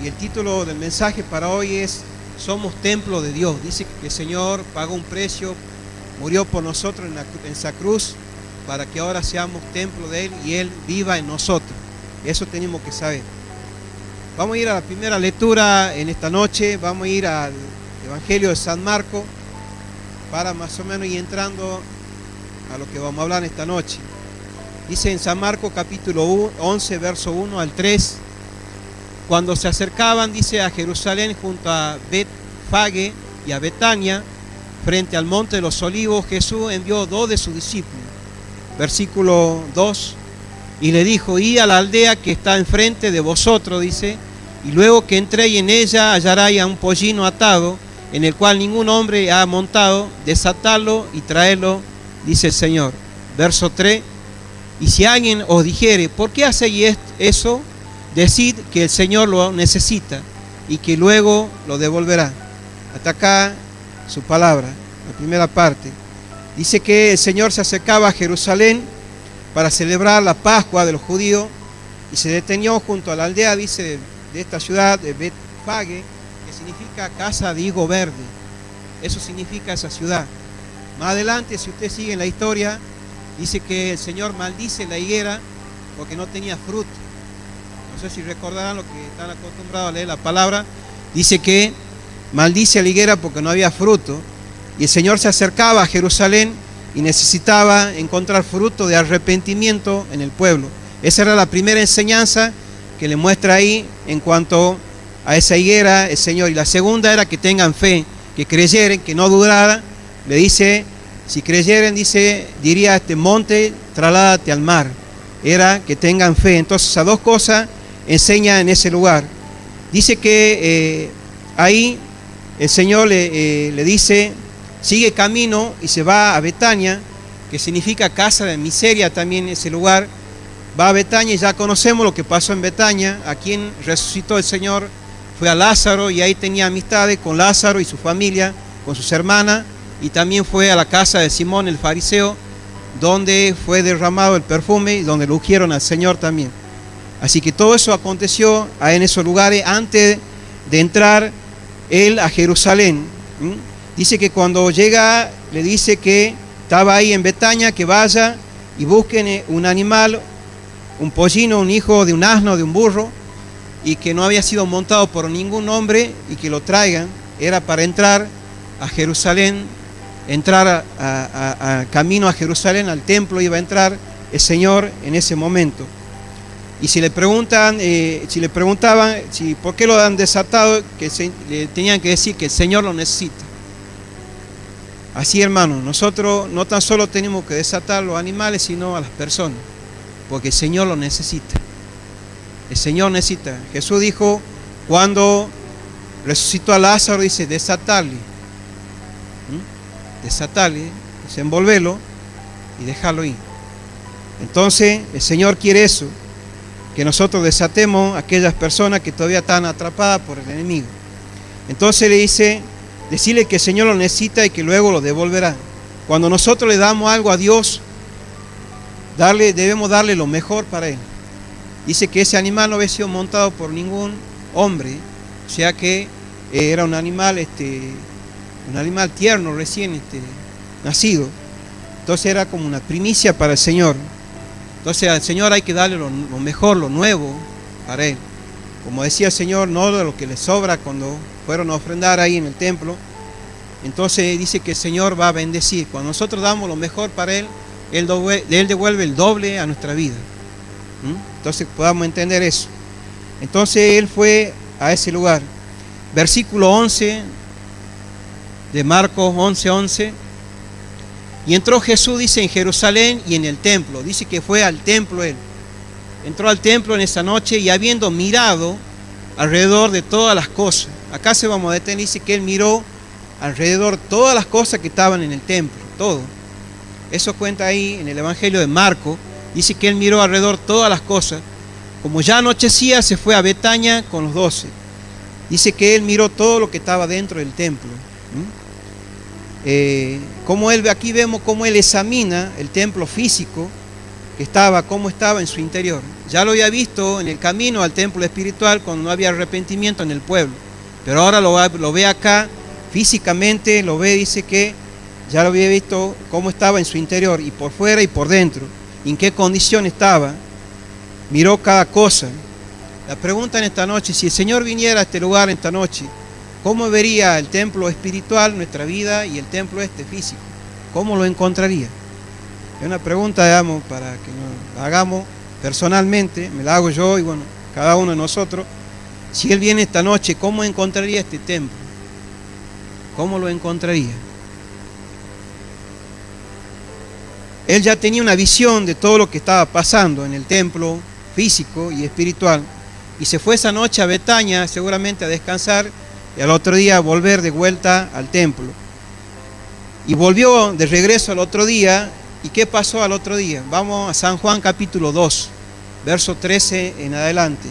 Y el título del mensaje para hoy es Somos templo de Dios. Dice que el Señor pagó un precio, murió por nosotros en esa cruz, para que ahora seamos templo de Él y Él viva en nosotros. Eso tenemos que saber. Vamos a ir a la primera lectura en esta noche. Vamos a ir al Evangelio de San Marcos para más o menos ir entrando a lo que vamos a hablar esta noche. Dice en San Marcos capítulo 11, verso 1 al 3. Cuando se acercaban, dice, a Jerusalén junto a Betfage y a Betania, frente al monte de los olivos, Jesús envió 2 de sus discípulos. Versículo 2. Y le dijo: id a la aldea que está enfrente de vosotros, dice, y luego que entréis en ella hallaréis a un pollino atado, en el cual ningún hombre ha montado, desatadlo y traedlo, dice el Señor. Verso 3. Y si alguien os dijere: ¿por qué hacéis eso? Decid que el Señor lo necesita y que luego lo devolverá. Hasta acá su palabra, la primera parte. Dice que el Señor se acercaba a Jerusalén para celebrar la Pascua de los judíos y se detenía junto a la aldea, dice, de esta ciudad de Betfage, que significa casa de higo verde. Eso significa esa ciudad. Más adelante, si usted sigue en la historia, dice que el Señor maldice la higuera porque no tenía fruto. No sé si recordarán lo que están acostumbrados a leer la palabra. Dice que maldice a la higuera porque no había fruto. Y el Señor se acercaba a Jerusalén y necesitaba encontrar fruto de arrepentimiento en el pueblo. Esa era la primera enseñanza que le muestra ahí en cuanto a esa higuera el Señor. Y la segunda era que tengan fe, que creyeren, que no dudaran. Le dice, si creyeren, dice, diría a este monte, trasládate al mar. Era que tengan fe. Entonces, esas dos cosas enseña en ese lugar. Dice que ahí el Señor le dice: sigue camino, y se va a Betania, que significa casa de miseria también ese lugar. Va a Betania y ya conocemos lo que pasó en Betania. A quien resucitó el Señor fue a Lázaro, y ahí tenía amistades con Lázaro y su familia, con sus hermanas, y también fue a la casa de Simón el fariseo, donde fue derramado el perfume y donde lo ungieron al Señor también. Así que todo eso aconteció en esos lugares antes de entrar él a Jerusalén. Dice que cuando llega, le dice que estaba ahí en Betania, que vaya y busquen un animal, un pollino, un hijo de un asno, de un burro, y que no había sido montado por ningún hombre, y que lo traigan. Era para entrar a Jerusalén, entrar a camino a Jerusalén, al templo iba a entrar el Señor en ese momento. Y si le preguntaban por qué lo han desatado, le tenían que decir que el Señor lo necesita. Así, hermanos, nosotros no tan solo tenemos que desatar los animales, sino a las personas, porque el Señor lo necesita. El Señor necesita. Jesús dijo, cuando resucitó a Lázaro, dice, desatarle, desenvolverlo y dejarlo ir. Entonces, el Señor quiere eso, que nosotros desatemos a aquellas personas que todavía están atrapadas por el enemigo. Entonces le dice, decirle que el Señor lo necesita y que luego lo devolverá. Cuando nosotros le damos algo a Dios, debemos darle lo mejor para Él. Dice que ese animal no había sido montado por ningún hombre, o sea que era un animal tierno, recién nacido. Entonces era como una primicia para el Señor. Entonces al Señor hay que darle lo mejor, lo nuevo para Él. Como decía el Señor, no de lo que le sobra cuando fueron a ofrendar ahí en el templo. Entonces dice que el Señor va a bendecir. Cuando nosotros damos lo mejor para Él, Él devuelve el doble a nuestra vida. Entonces podamos entender eso. Entonces Él fue a ese lugar. Versículo 11 de Marcos 11:11. Y entró Jesús, dice, en Jerusalén y en el templo. Dice que fue al templo Él. Entró al templo en esa noche y habiendo mirado alrededor de todas las cosas. Acá se vamos a detener, dice que Él miró alrededor todas las cosas que estaban en el templo. Todo. Eso cuenta ahí en el Evangelio de Marcos. Dice que Él miró alrededor todas las cosas. Como ya anochecía, se fue a Betania con los 12. Dice que Él miró todo lo que estaba dentro del templo. Aquí vemos cómo Él examina el templo físico que estaba, cómo estaba en su interior. Ya lo había visto en el camino al templo espiritual cuando no había arrepentimiento en el pueblo, pero ahora lo ve acá físicamente, lo ve, dice que ya lo había visto cómo estaba en su interior, y por fuera y por dentro, en qué condición estaba, miró cada cosa. La pregunta en esta noche, si el Señor viniera a este lugar esta noche, ¿cómo vería el templo espiritual, nuestra vida, y el templo físico? ¿Cómo lo encontraría? Es una pregunta, digamos, para que nos la hagamos personalmente, me la hago yo y bueno, cada uno de nosotros. Si Él viene esta noche, ¿cómo encontraría este templo? ¿Cómo lo encontraría? Él ya tenía una visión de todo lo que estaba pasando en el templo físico y espiritual, y se fue esa noche a Betania seguramente a descansar, y al otro día a volver de vuelta al templo. Y volvió de regreso al otro día. ¿Y qué pasó al otro día? Vamos a San Juan capítulo 2, verso 13 en adelante.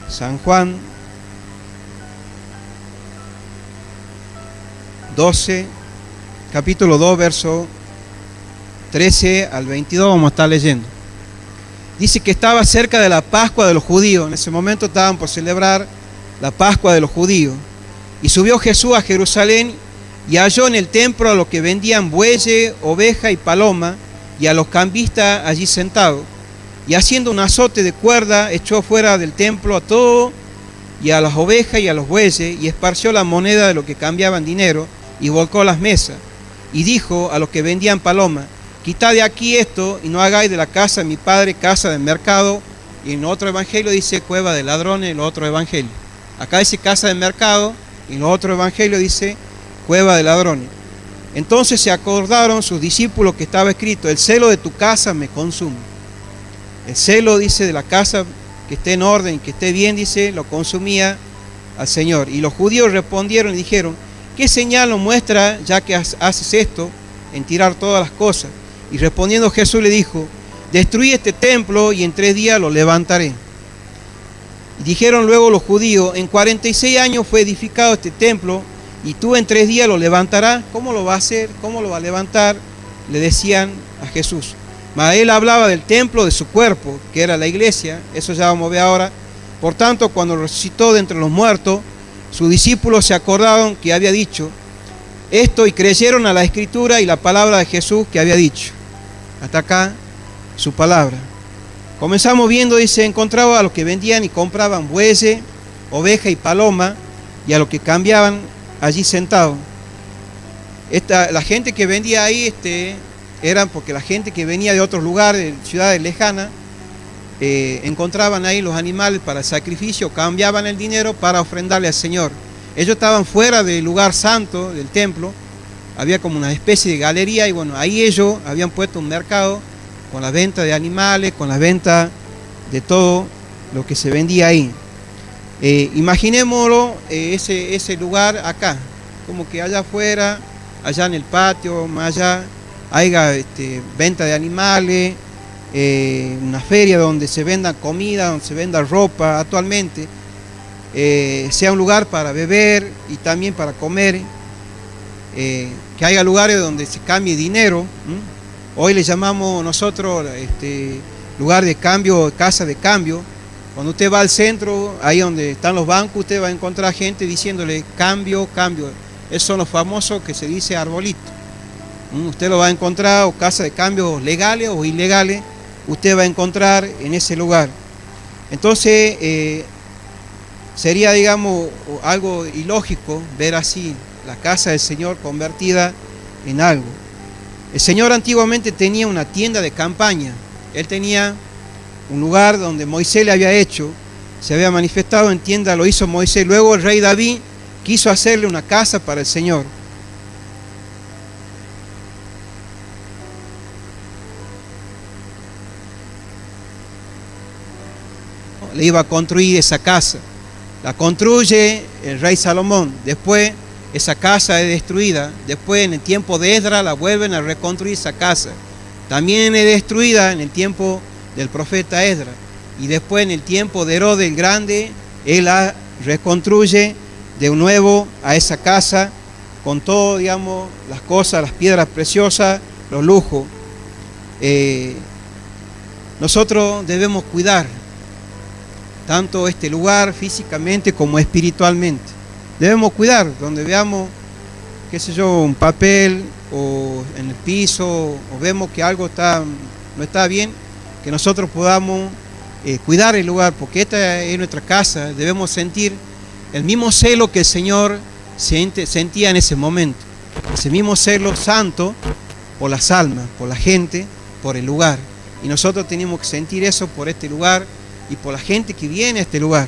San Juan 12, capítulo 2, verso 13 al 22, vamos a estar leyendo. Dice que estaba cerca de la Pascua de los judíos. En ese momento estaban por celebrar la Pascua de los judíos. Y subió Jesús a Jerusalén y halló en el templo a los que vendían bueyes, oveja y paloma, y a los cambistas allí sentados. Y haciendo un azote de cuerda, echó fuera del templo a todo, y a las ovejas y a los bueyes, y esparció la moneda de lo que cambiaban dinero, y volcó las mesas. Y dijo a los que vendían paloma: quitad de aquí esto, y no hagáis de la casa de mi padre casa de mercado. Y en otro evangelio dice cueva de ladrones, en otro evangelio. Acá dice casa de mercado, y en otro evangelio dice cueva de ladrones. Entonces se acordaron sus discípulos que estaba escrito: el celo de tu casa me consume. El celo, dice, de la casa, que esté en orden, que esté bien, dice, lo consumía al Señor. Y los judíos respondieron y dijeron: ¿qué señal nos muestra, ya que haces esto, en tirar todas las cosas? Y respondiendo Jesús le dijo: destruí este templo y en 3 días lo levantaré. Y dijeron luego los judíos: en 46 años fue edificado este templo, y tú en 3 días lo levantarás. ¿Cómo lo va a hacer? ¿Cómo lo va a levantar? Le decían a Jesús. Mas él hablaba del templo de su cuerpo, que era la iglesia. Eso ya vamos a ver ahora. Por tanto, cuando resucitó de entre los muertos, sus discípulos se acordaron que había dicho esto, y creyeron a la escritura y la palabra de Jesús que había dicho. Hasta acá su palabra. Comenzamos viendo, dice, encontraba a los que vendían y compraban bueyes, oveja y paloma, y a los que cambiaban allí sentados. La gente que vendía ahí eran porque la gente que venía de otros lugares, de ciudades lejanas, encontraban ahí los animales para el sacrificio, cambiaban el dinero para ofrendarle al Señor. Ellos estaban fuera del lugar santo del templo, había como una especie de galería, y bueno, ahí ellos habían puesto un mercado con la venta de animales, con la venta de todo lo que se vendía ahí. Imaginémoslo, ese lugar acá, como que allá afuera, allá en el patio, más allá, haya venta de animales, una feria donde se venda comida, donde se venda ropa actualmente, sea un lugar para beber y también para comer, que haya lugares donde se cambie dinero. Hoy le llamamos nosotros lugar de cambio, casa de cambio. Cuando usted va al centro, ahí donde están los bancos, usted va a encontrar gente diciéndole cambio, cambio. Esos son los famosos que se dice arbolito. Usted lo va a encontrar, o casa de cambio legales o ilegales, usted va a encontrar en ese lugar. Entonces, sería, digamos, algo ilógico ver así la casa del Señor convertida en algo. El Señor antiguamente tenía una tienda de campaña. Él tenía un lugar donde Moisés le había hecho, se había manifestado en tienda, lo hizo Moisés. Luego el rey David quiso hacerle una casa para el Señor. Le iba a construir esa casa. La construye el rey Salomón. Después esa casa es destruida. Después, en el tiempo de Esdras, la vuelven a reconstruir esa casa. También es destruida en el tiempo del profeta Esdras. Y después, en el tiempo de Herodes el Grande, él la reconstruye de nuevo a esa casa con todo, digamos, las cosas, las piedras preciosas, los lujos. Nosotros debemos cuidar tanto este lugar físicamente como espiritualmente. Debemos cuidar donde veamos, qué sé yo, un papel o en el piso, o vemos que algo no está bien, que nosotros podamos cuidar el lugar, porque esta es nuestra casa. Debemos sentir el mismo celo que el Señor sentía en ese momento, ese mismo celo santo por las almas, por la gente, por el lugar. Y nosotros tenemos que sentir eso por este lugar y por la gente que viene a este lugar.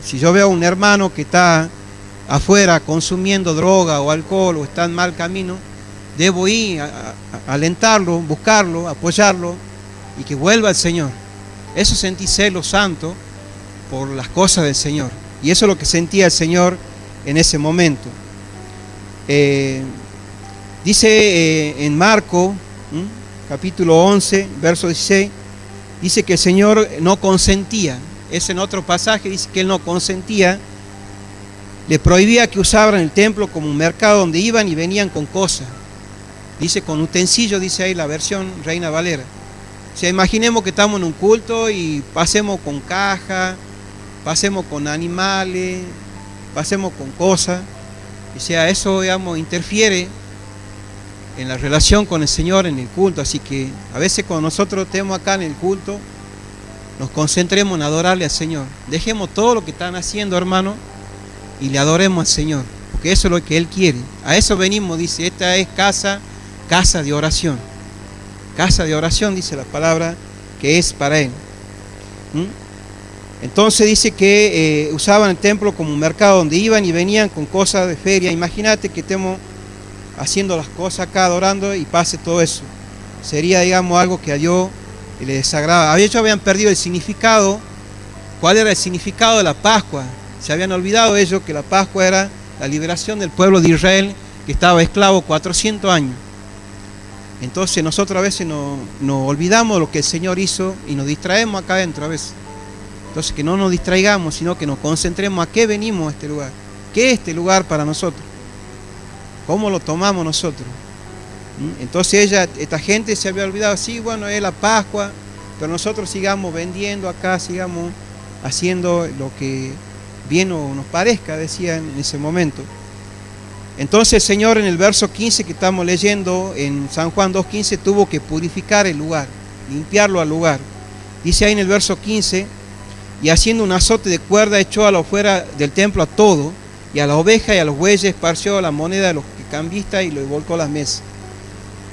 Si yo veo a un hermano que está afuera consumiendo droga o alcohol o está en mal camino, debo ir a alentarlo, buscarlo, apoyarlo y que vuelva al Señor. Eso sentí celo santo por las cosas del Señor. Y eso es lo que sentía el Señor en ese momento. Dice en Marcos, capítulo 11, verso 16, dice que el Señor no consentía. Es en otro pasaje, dice que Él no consentía. Le prohibía que usaran el templo como un mercado donde iban y venían con cosas. Dice con utensilios, dice ahí la versión Reina Valera. O sea, imaginemos que estamos en un culto y pasemos con caja, pasemos con animales, pasemos con cosas. O sea, eso, digamos, interfiere en la relación con el Señor en el culto. Así que a veces cuando nosotros estemos acá en el culto, nos concentremos en adorarle al Señor. Dejemos todo lo que están haciendo, hermano, y le adoremos al Señor, porque eso es lo que Él quiere. A eso venimos, dice, esta es casa de oración. Casa de oración, dice la palabra, que es para Él. Entonces dice que usaban el templo como un mercado donde iban y venían con cosas de feria. Imagínate que estemos haciendo las cosas acá, adorando, y pase todo eso. Sería, digamos, algo que a Dios le desagrada. Ellos habían perdido el significado. ¿Cuál era el significado de la Pascua? Se habían olvidado ellos que la Pascua era la liberación del pueblo de Israel, que estaba esclavo 400 años. Entonces nosotros a veces nos olvidamos de lo que el Señor hizo y nos distraemos acá adentro a veces. Entonces que no nos distraigamos, sino que nos concentremos a qué venimos a este lugar. ¿Qué es este lugar para nosotros? ¿Cómo lo tomamos nosotros? Entonces esta gente se había olvidado, sí, bueno, es la Pascua, pero nosotros sigamos vendiendo acá, sigamos haciendo lo que bien nos parezca, decían en ese momento. Entonces el Señor en el verso 15 que estamos leyendo en San Juan 2:15 tuvo que purificar el lugar, limpiarlo al lugar. Dice ahí en el verso 15, y haciendo un azote de cuerda echó a la afuera del templo a todo, y a la oveja y a los bueyes esparció la moneda de los cambistas y lo volcó a las mesas.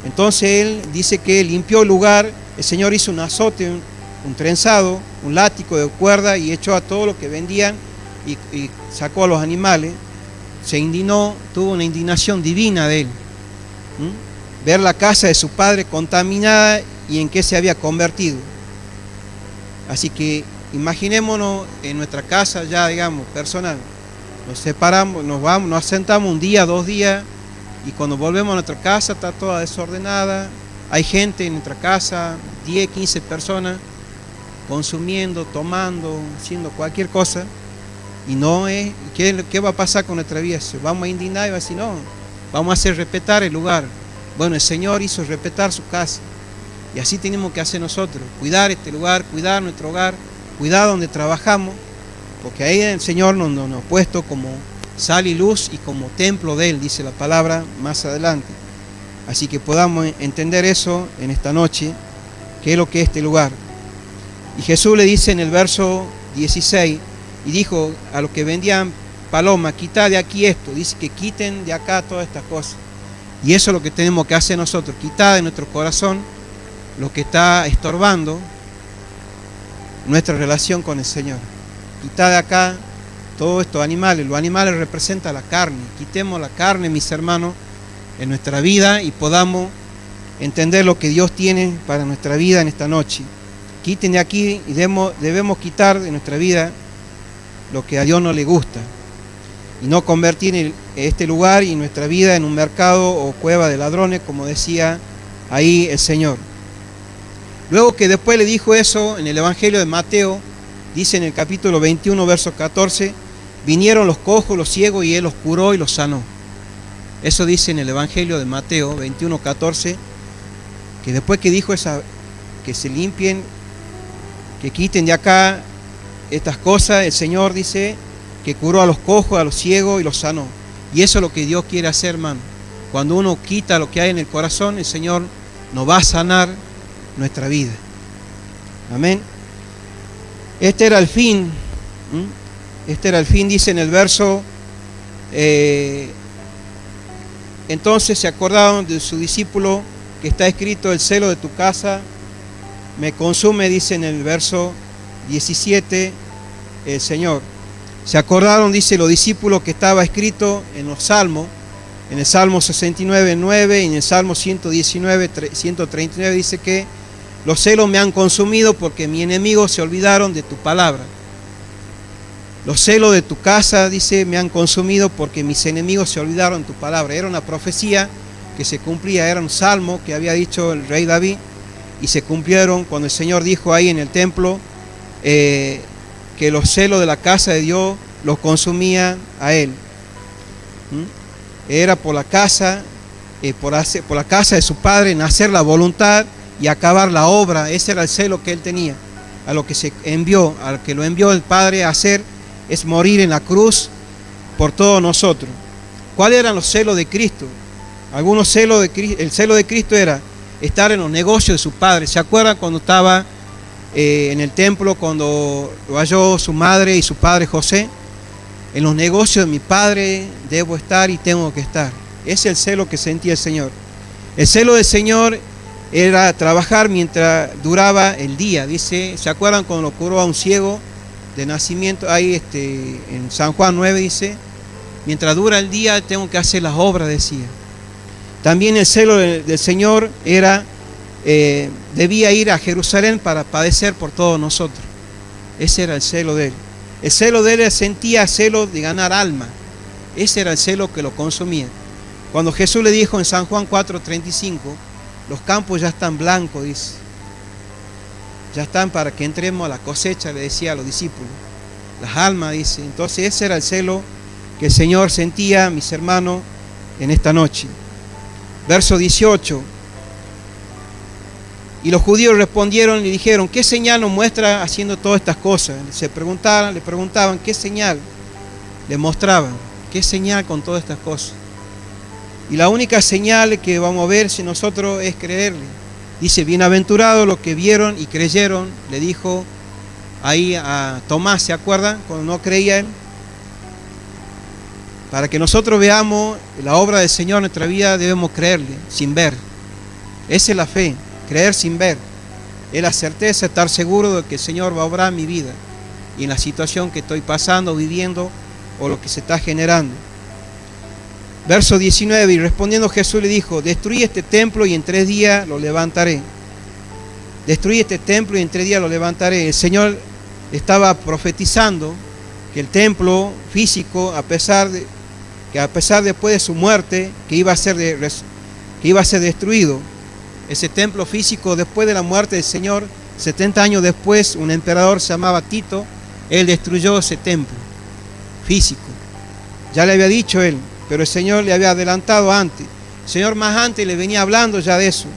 Entonces Él dice que limpió el lugar. El Señor hizo un azote, un trenzado, un látigo de cuerda y echó a todo lo que vendían y sacó a los animales. Se indignó, tuvo una indignación divina de Él. Ver la casa de su padre contaminada y en qué se había convertido. Así que imaginémonos en nuestra casa ya, digamos, personal. Nos separamos, nos vamos, nos sentamos un día, 2 días, y cuando volvemos a nuestra casa está toda desordenada. Hay gente en nuestra casa, 10, 15 personas, consumiendo, tomando, haciendo cualquier cosa. Y no es, ¿qué va a pasar con nuestra vida? Vamos a indignar y va a decir, no, vamos a hacer respetar el lugar. Bueno, el Señor hizo respetar su casa. Y así tenemos que hacer nosotros, cuidar este lugar, cuidar nuestro hogar, cuidar donde trabajamos, porque ahí el Señor nos ha puesto como sal y luz y como templo de Él, dice la palabra más adelante. Así que podamos entender eso en esta noche, qué es lo que es este lugar. Y Jesús le dice en el verso 16, y dijo a los que vendían palomas, quitad de aquí esto. Dice que quiten de acá todas estas cosas. Y eso es lo que tenemos que hacer nosotros, quitar de nuestro corazón lo que está estorbando nuestra relación con el Señor. Quitar de acá todos estos animales. Los animales representan la carne. Quitemos la carne, mis hermanos, en nuestra vida y podamos entender lo que Dios tiene para nuestra vida en esta noche. Quiten de aquí y debemos quitar de nuestra vida lo que a Dios no le gusta y no convertir este lugar y nuestra vida en un mercado o cueva de ladrones, como decía ahí el Señor. Luego que después le dijo eso en el Evangelio de Mateo, dice en el capítulo 21, verso 14, vinieron los cojos, los ciegos, y Él los curó y los sanó. Eso dice en el Evangelio de Mateo 21:14, que después que dijo que se limpien, que quiten de acá estas cosas, el Señor dice que curó a los cojos, a los ciegos y los sanó. Y eso es lo que Dios quiere hacer, hermano. Cuando uno quita lo que hay en el corazón, el Señor nos va a sanar nuestra vida. Amén. Este era el fin. Este era el fin, dice en el verso. Entonces se acordaron de su discípulo, que está escrito: el celo de tu casa me consume, dice en el verso 17 el Señor. Se acordaron, dice, los discípulos, que estaba escrito en los salmos, en el Salmo 69:9 y en el Salmo 139 dice que los celos me han consumido porque mis enemigos se olvidaron de tu palabra. Los celos de tu casa, dice, me han consumido porque mis enemigos se olvidaron de tu palabra. Era una profecía que se cumplía, era un salmo que había dicho el rey David, y se cumplieron cuando el Señor dijo ahí en el templo que los celos de la casa de Dios los consumían a Él. Era por la casa, por la casa de su Padre, en hacer la voluntad y acabar la obra. Ese era el celo que Él tenía. A lo que se envió, al que lo envió el Padre a hacer, es morir en la cruz por todos nosotros. ¿Cuáles eran los celos de Cristo? Algunos celos de Cristo. El celo de Cristo era estar en los negocios de su Padre. ¿Se acuerdan cuando estaba en el templo, cuando lo halló su madre y su padre José? En los negocios de mi Padre debo estar y tengo que estar. Ese es el celo que sentía el Señor. El celo del Señor era trabajar mientras duraba el día. Dice, ¿se acuerdan cuando lo curó a un ciego de nacimiento? Ahí en San Juan 9 dice, mientras dura el día tengo que hacer las obras, decía. También el celo del Señor era, debía ir a Jerusalén para padecer por todos nosotros. Ese era el celo de Él. El celo de Él sentía celo de ganar alma. Ese era el celo que lo consumía. Cuando Jesús le dijo en San Juan 4:35, los campos ya están blancos, dice. Ya están para que entremos a la cosecha, le decía a los discípulos. Las almas, dice. Entonces ese era el celo que el Señor sentía, mis hermanos, en esta noche. Verso 18. Y los judíos respondieron y dijeron, ¿qué señal nos muestra haciendo todas estas cosas? Le preguntaban, ¿qué señal le mostraban? ¿Qué señal con todas estas cosas? Y la única señal que vamos a ver si nosotros es creerle. Dice, bienaventurados los que vieron y creyeron, le dijo ahí a Tomás, ¿se acuerdan? Cuando no creía él. Para que nosotros veamos la obra del Señor en nuestra vida, debemos creerle sin ver. Esa es la fe. Creer sin ver, es la certeza, estar seguro de que el Señor va a obrar en mi vida y en la situación que estoy pasando, viviendo o lo que se está generando. Verso 19, y respondiendo Jesús le dijo, destruí este templo y en 3 días lo levantaré. Destruí este templo y en 3 días lo levantaré. El Señor estaba profetizando que el templo físico, a pesar después de su muerte, que iba a ser destruido. Ese templo físico, después de la muerte del Señor, 70 años después, un emperador se llamaba Tito, él destruyó ese templo físico. Ya le había dicho él, pero el Señor le había adelantado antes. El Señor más antes le venía hablando ya de eso.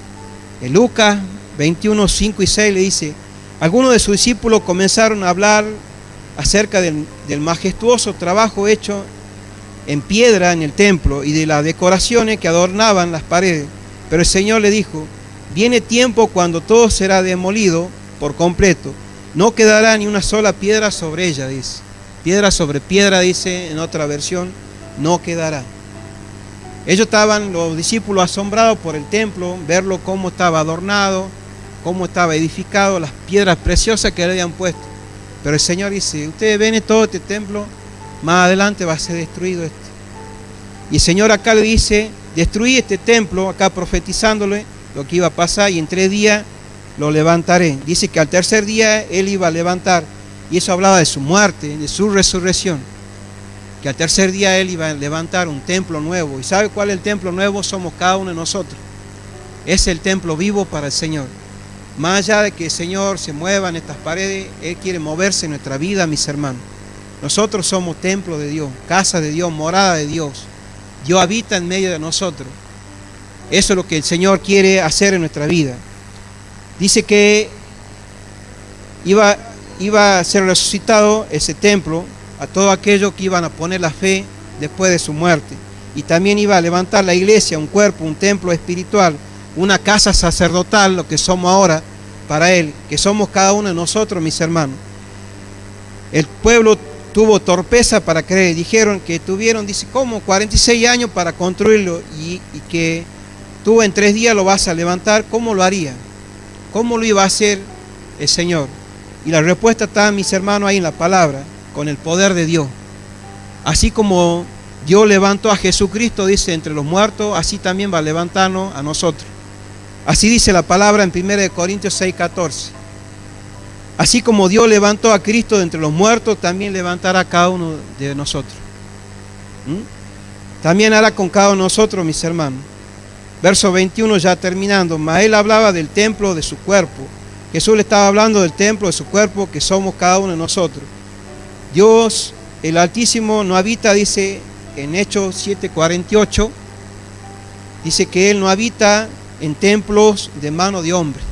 En Lucas 21, 5 y 6 le dice, algunos de sus discípulos comenzaron a hablar acerca del majestuoso trabajo hecho en piedra en el templo y de las decoraciones que adornaban las paredes. Pero el Señor le dijo, viene tiempo cuando todo será demolido por completo. No quedará ni una sola piedra sobre ella, dice. Piedra sobre piedra, dice en otra versión, no quedará. Ellos estaban, los discípulos, asombrados por el templo, verlo cómo estaba adornado, cómo estaba edificado, las piedras preciosas que le habían puesto. Pero el Señor dice, ustedes ven todo este templo, más adelante va a ser destruido este. Y el Señor acá le dice, destruí este templo, acá profetizándole lo que iba a pasar, y en 3 días lo levantaré. Dice que al tercer día Él iba a levantar, y eso hablaba de su muerte, de su resurrección, que al tercer día Él iba a levantar un templo nuevo. ¿Y sabe cuál es el templo nuevo? Somos cada uno de nosotros. Es el templo vivo para el Señor. Más allá de que el Señor se mueva en estas paredes, Él quiere moverse en nuestra vida, mis hermanos. Nosotros somos templo de Dios, casa de Dios, morada de Dios. Dios habita en medio de nosotros. Eso es lo que el Señor quiere hacer en nuestra vida. Dice que iba a ser resucitado ese templo a todos aquellos que iban a poner la fe después de su muerte. Y también iba a levantar la iglesia, un cuerpo, un templo espiritual, una casa sacerdotal, lo que somos ahora para Él, que somos cada uno de nosotros, mis hermanos. El pueblo tuvo torpeza para creer. Dijeron que tuvieron, dice, ¿cómo? 46 años para construirlo y que tú en 3 días lo vas a levantar. ¿Cómo lo haría? ¿Cómo lo iba a hacer el Señor? Y la respuesta está, mis hermanos, ahí en la palabra, con el poder de Dios. Así como Dios levantó a Jesucristo, dice, entre los muertos, así también va a levantarnos a nosotros. Así dice la palabra en 1 Corintios 6:14. Así como Dios levantó a Cristo de entre los muertos, también levantará a cada uno de nosotros. También hará con cada uno de nosotros, mis hermanos. Verso 21, ya terminando. Mas Él hablaba del templo de su cuerpo. Jesús le estaba hablando del templo de su cuerpo, que somos cada uno de nosotros. Dios, el Altísimo, no habita, dice en Hechos 7:48, dice que Él no habita en templos de mano de hombre.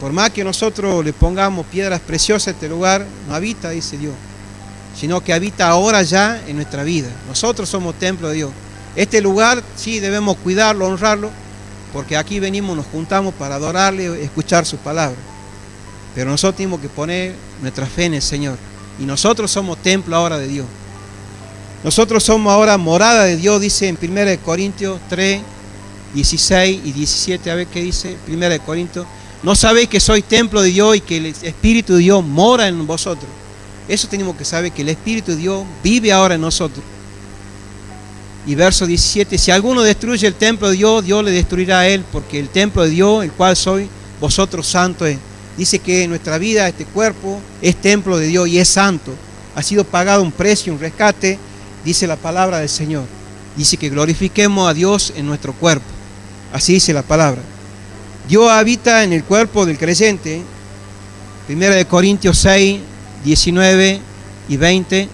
Por más que nosotros le pongamos piedras preciosas a este lugar, no habita, dice Dios, sino que habita ahora ya en nuestra vida. Nosotros somos templo de Dios. Este lugar sí debemos cuidarlo, honrarlo, porque aquí venimos, nos juntamos para adorarle, escuchar su palabra. Pero nosotros tenemos que poner nuestra fe en el Señor. Y nosotros somos templo ahora de Dios. Nosotros somos ahora morada de Dios, dice en 1 Corintios 3, 16 y 17. A ver qué dice 1 Corintios. ¿No sabéis que sois templo de Dios y que el Espíritu de Dios mora en vosotros? Eso tenemos que saber, que el Espíritu de Dios vive ahora en nosotros. Y verso 17, si alguno destruye el templo de Dios, Dios le destruirá a él, porque el templo de Dios, el cual sois vosotros, santo es. Dice que en nuestra vida este cuerpo es templo de Dios y es santo. Ha sido pagado un precio, un rescate, dice la palabra del Señor. Dice que glorifiquemos a Dios en nuestro cuerpo. Así dice la palabra. Dios habita en el cuerpo del creyente. 1 Corintios 6, 19 y 20.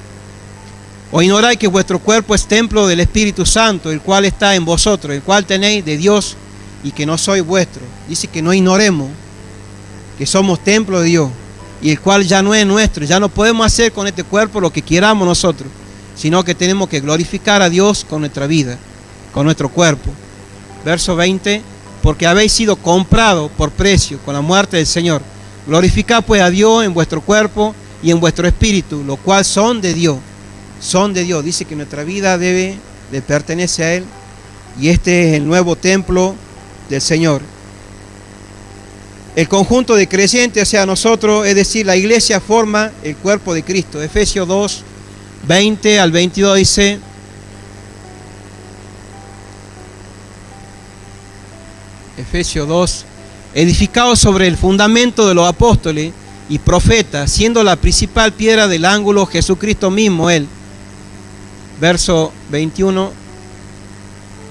¿O ignoráis que vuestro cuerpo es templo del Espíritu Santo, el cual está en vosotros, el cual tenéis de Dios y que no sois vuestro? Dice que no ignoremos que somos templo de Dios y el cual ya no es nuestro. Ya no podemos hacer con este cuerpo lo que queramos nosotros, sino que tenemos que glorificar a Dios con nuestra vida, con nuestro cuerpo. Verso 20, porque habéis sido comprados por precio con la muerte del Señor. Glorificad pues a Dios en vuestro cuerpo y en vuestro espíritu, lo cual son de Dios. Son de Dios. Dice que nuestra vida le pertenece a Él y este es el nuevo templo del Señor. El conjunto de creyentes, o sea, nosotros, es decir, la iglesia forma el cuerpo de Cristo. Efesios 2, 20 al 22 dice: Efesios 2, edificado sobre el fundamento de los apóstoles y profetas, siendo la principal piedra del ángulo Jesucristo mismo, Él. Verso 21,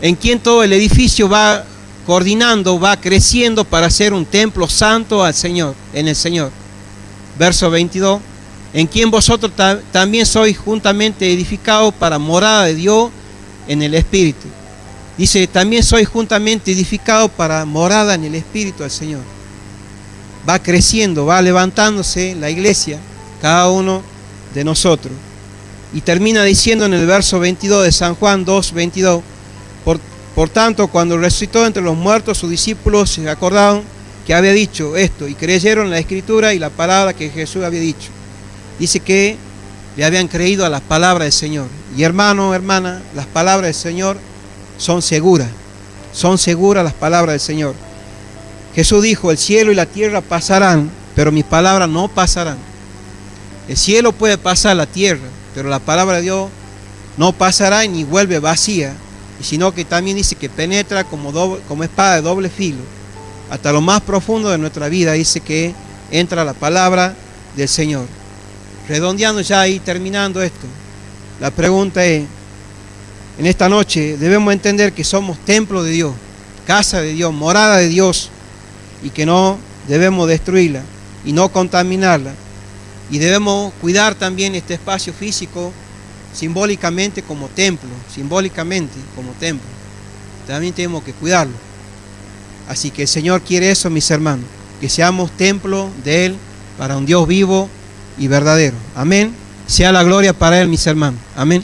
en quien todo el edificio va coordinando, va creciendo para ser un templo santo al Señor, en el Señor. Verso 22, en quien vosotros también sois juntamente edificados para morada de Dios en el Espíritu. Dice, también sois juntamente edificados para morada en el Espíritu al Señor. Va creciendo, va levantándose la iglesia, cada uno de nosotros. Y termina diciendo en el verso 22 de San Juan 2, 22, por tanto, cuando resucitó entre los muertos, sus discípulos se acordaron que había dicho esto y creyeron en la Escritura y la palabra que Jesús había dicho. Dice que le habían creído a las palabras del Señor. Y hermano, hermana, las palabras del Señor son seguras las palabras del Señor. Jesús dijo, el cielo y la tierra pasarán, pero mis palabras no pasarán. El cielo puede pasar, la tierra, pero la palabra de Dios no pasará ni vuelve vacía, sino que también dice que penetra como espada de doble filo, hasta lo más profundo de nuestra vida. Dice que entra la palabra del Señor. Redondeando ya y terminando esto, la pregunta es, en esta noche debemos entender que somos templo de Dios, casa de Dios, morada de Dios, y que no debemos destruirla y no contaminarla. Y debemos cuidar también este espacio físico simbólicamente como templo, también tenemos que cuidarlo. Así que el Señor quiere eso, mis hermanos, que seamos templo de Él para un Dios vivo y verdadero. Amén. Sea la gloria para Él, mis hermanos. Amén.